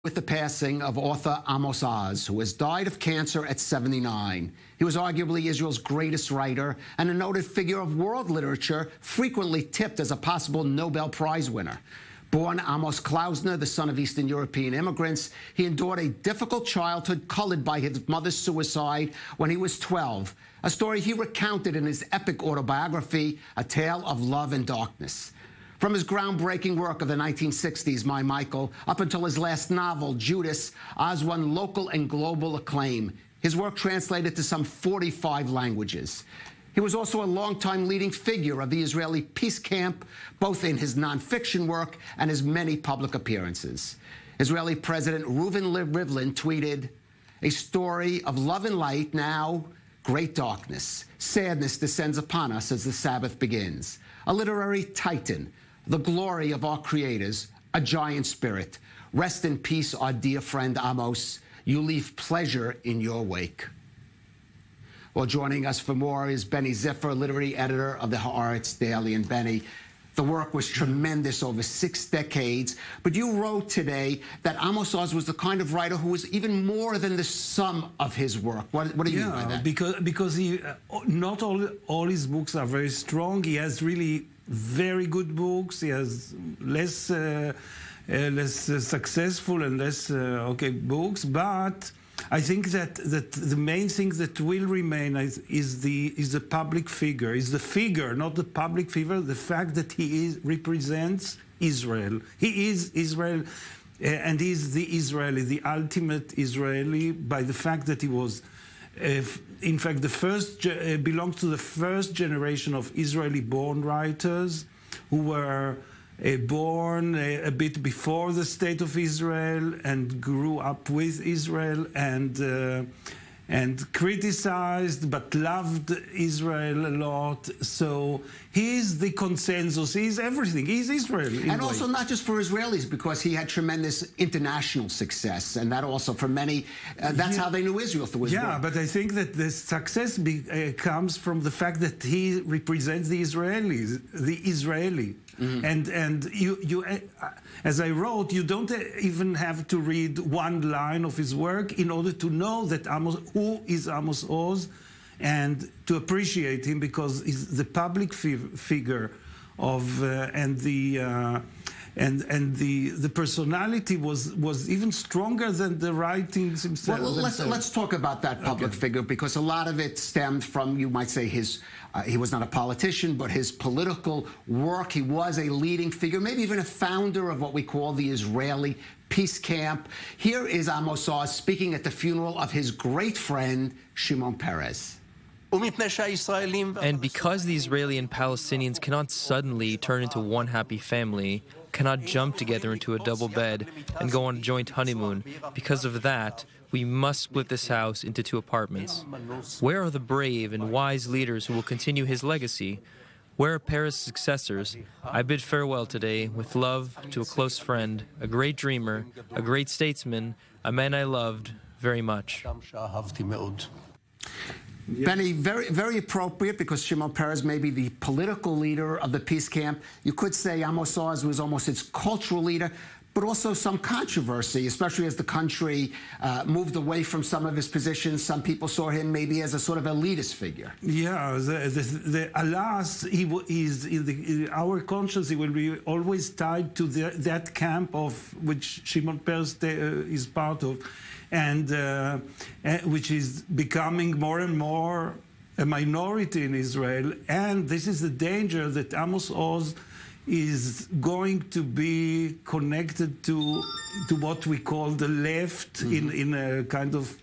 With the passing of author Amos Oz, who has died of cancer at 79. He was arguably Israel's greatest writer and a noted figure of world literature, frequently tipped as a possible Nobel Prize winner. Born Amos Klausner, the son of Eastern European immigrants, he endured a difficult childhood colored by his mother's suicide when he was 12, a story he recounted in his epic autobiography, A Tale of Love and Darkness. From his groundbreaking work of the 1960s, My Michael, up until his last novel, Judas, Oz won local and global acclaim. His work translated to some 45 languages. He was also a longtime leading figure of the Israeli peace camp, both in his nonfiction work and his many public appearances. Israeli President Reuven Rivlin tweeted, "A story of love and light, now great darkness. Sadness descends upon us as the Sabbath begins. A literary titan, the glory of our creators, a giant spirit. Rest in peace, our dear friend Amos. You leave pleasure in your wake." Well, joining us for more is Benny Ziffer, literary editor of the Haaretz Daily. And Benny, the work was tremendous over 6 decades, but you wrote today that Amos Oz was the kind of writer who was even more than the sum of his work. What do you mean by that? Because he, not all his books are very strong. He has really very good books. He has less successful and less okay books, but I think that the main thing that will remain is the public figure, is the figure, not the public figure. The fact that he represents Israel. He is Israel, and he is the Israeli, the ultimate Israeli, by the fact that he was. In fact, belongs to the first generation of Israeli-born writers who were born a bit before the State of Israel and grew up with Israel and criticized but loved Israel a lot. So he's the consensus. He's everything. He's Israel. And also not just for Israelis, because he had tremendous international success, and that also for many, that's how they knew Israel through his work. Yeah, but I think that the success comes from the fact that he represents the Israelis, the Israeli. Mm-hmm. And you, as I wrote, you don't even have to read one line of his work in order to know that who is Amos Oz, and to appreciate him, because he's the public figure of and the personality was even stronger than the writings himself. Well, let's talk about that public figure, because a lot of it stemmed from, you might say, his he was not a politician, but his political work. He was a leading figure, maybe even a founder of what we call the Israeli peace camp. Here is Amos Oz speaking at the funeral of his great friend Shimon Peres. And because the Israeli and Palestinians cannot suddenly turn into one happy family, cannot jump together into a double bed and go on a joint honeymoon, because of that, we must split this house into 2 apartments. Where are the brave and wise leaders who will continue his legacy? Where are Peres' successors? I bid farewell today with love to a close friend, a great dreamer, a great statesman, a man I loved very much. Benny, very, very appropriate, because Shimon Peres may be the political leader of the peace camp. You could say Amos Oz was almost its cultural leader, but also some controversy, especially as the country moved away from some of his positions. Some people saw him maybe as a sort of elitist figure. Yeah, alas, in our conscience, he will be always tied to that camp of which Shimon Peres is part of, and which is becoming more and more a minority in Israel. And this is the danger, that Amos Oz is going to be connected to what we call the left, in a kind of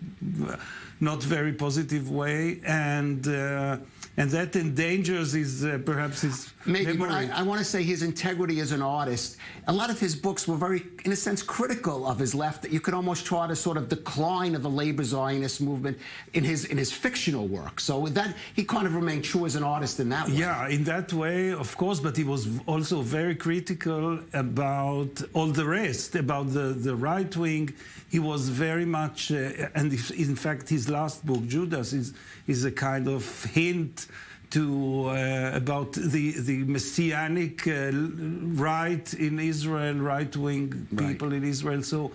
not very positive way, and that endangers his perhaps his maybe. memory. But I want to say his integrity as an artist. A lot of his books were very, in a sense, critical of his left. You could almost try to sort of decline of the labor Zionist movement in his fictional work. So with that, he kind of remained true as an artist in that way. Yeah, in that way, of course. But he was also very critical about all the rest, about the right wing. He was very much, and in fact, his last book, Judas, is a kind of hint to about the messianic right in Israel, right-wing people in Israel. So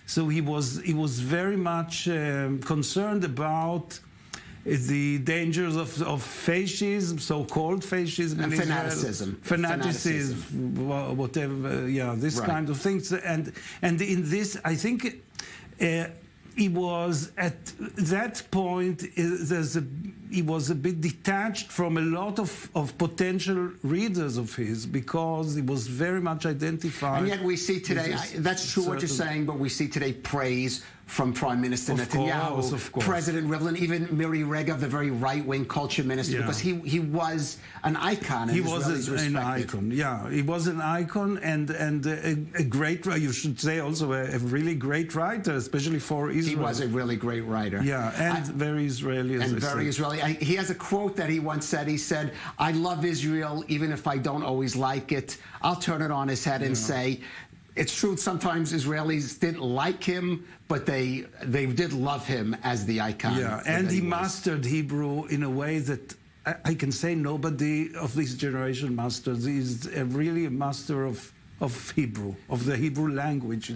So he was very much concerned about the dangers of fascism, so-called fascism, and fanaticism, whatever, this right. kind of things. And in this, I think he was at that point. He was a bit detached from a lot of potential readers of his, because he was very much identified. And yet we see today, that's true what you're saying, but we see today praise from Prime Minister Netanyahu, of course. President Rivlin, even Miri Regev, the very right-wing culture minister, because he was an icon. He was an icon, he was an icon, and a great, you should say also a really great writer, especially for Israel. He was a really great writer. Yeah, and very Israeli. And very Israeli. He has a quote that he once said. He said, "I love Israel, even if I don't always like it. I'll turn it on his head and say, it's true, sometimes Israelis didn't like him, but they did love him as the icon." Yeah, and he mastered Hebrew in a way that I can say nobody of this generation masters. He's really a master of Hebrew, of the Hebrew language.